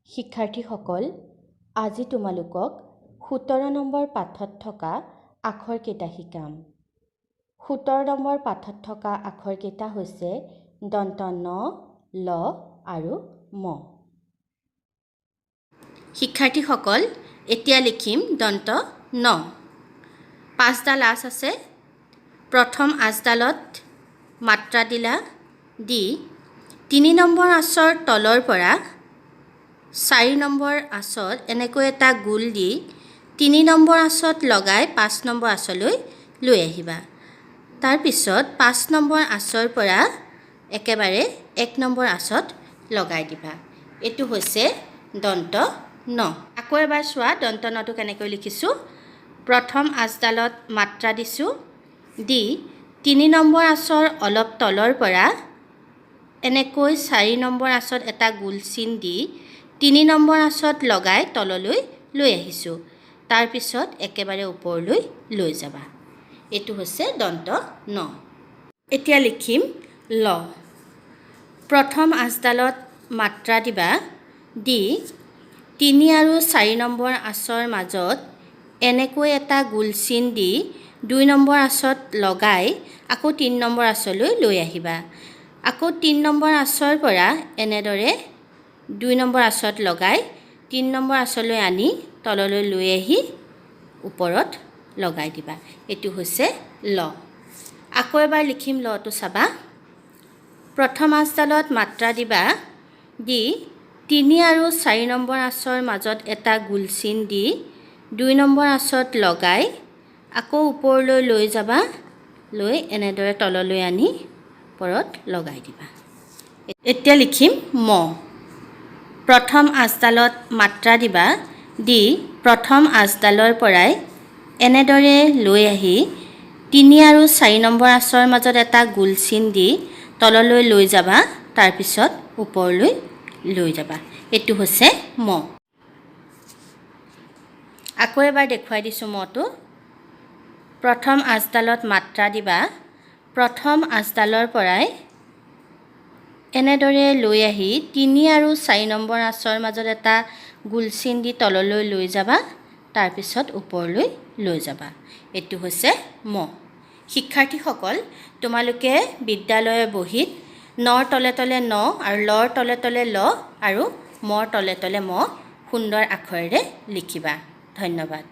শিক্ষাৰ্থীসকল, আজি তোমালোকক 17 নম্বৰ পাঠত থকা আখৰকেইটা শিকাম। 17 নম্বৰ পাঠত থকা আখৰকেইটা হৈছে দন্ত ন, ল আৰু ম। শিক্ষাৰ্থীসকল, এতিয়া লিখিম দন্ত ন। 5ডাল আঁচ আছে। প্ৰথম আঁচডালত মাত্ৰা দিলা, দি 3 নম্বৰ আঁচৰ তলৰ পৰা 4 নম্বৰ আঁচত এনেকৈ এটা গোল দি 3 নম্বৰ আঁচত লগাই 5 নম্বৰ আঁচলৈ লৈ আহিবা। তাৰপিছত 5 নম্বৰ আঁচৰ পৰা একেবাৰে 1 নম্বৰ আঁচত লগাই দিবা। এইটো হৈছে দন্ত ন। আকৌ এবাৰ চোৱা দন্ত নটো কেনেকৈ লিখিছোঁ। প্ৰথম আঁচডালত মাত্ৰা দিছোঁ, দি 3 নম্বৰ আঁচৰ অলপ তলৰ পৰা এনেকৈ 4 নম্বৰ আঁচত এটা গোল চিন দি 3 নম্বৰ আঁচত লগাই তললৈ লৈ আহিছোঁ। তাৰপিছত একেবাৰে ওপৰলৈ লৈ যাবা। এইটো হৈছে দন্ত ন। এতিয়া লিখিম ল। প্ৰথম আঁচডালত মাত্ৰা দিবা, দি 3 আৰু 4 নম্বৰ আঁচৰ মাজত এনেকৈ এটা গোল চিন দি 2 নম্বৰ আঁচত লগাই আকৌ 3 নম্বৰ আঁচলৈ লৈ আহিবা। আকৌ 3 নম্বৰ আঁচৰ পৰা এনেদৰে 2 নম্বৰ আঁচত লগাই 3 নম্বৰ আঁচলৈ আনি তললৈ লৈ আহি ওপৰত লগাই দিবা। এইটো হৈছে ল। আকৌ এবাৰ লিখিম লটো চাবা। প্ৰথম আঁচডালত মাত্ৰা দিবা, দি 3 আৰু 4 নম্বৰ আঁচৰ মাজত এটা গোল চিন দি 2 নম্বৰ আঁচত লগাই আকৌ ওপৰলৈ লৈ যাবা, লৈ এনেদৰে তললৈ আনি ওপৰত লগাই দিবা। এতিয়া লিখিম ম। প্ৰথম আঁচডালত মাত্ৰা দিবা, দি প্ৰথম আঁচডালৰ পৰাই এনেদৰে লৈ আহি 3 আৰু 4 নম্বৰ আঁচৰ মাজত এটা গোল চিন দি তললৈ লৈ যাবা। তাৰপিছত ওপৰলৈ লৈ যাবা। এইটো হৈছে ম। আকৌ এবাৰ দেখুৱাই দিছোঁ মটো। প্ৰথম আঁচডালত মাত্ৰা দিবা, প্ৰথম আঁচডালৰ পৰাই এনেদৰে লৈ আহি 3 আৰু 4 নম্বৰ আঁচৰ মাজত এটা গোল চিন দি তললৈ লৈ যাবা। তাৰপিছত ওপৰলৈ লৈ যাবা। এইটো হৈছে ম। শিক্ষাৰ্থীসকল, তোমালোকে বিদ্যালয়ৰ বহীত নৰ তলে তলে ন আৰু লৰ তলে তলে ল আৰু মৰ তলে তলে ম সুন্দৰ আখৰেৰে লিখিবা। ধন্যবাদ।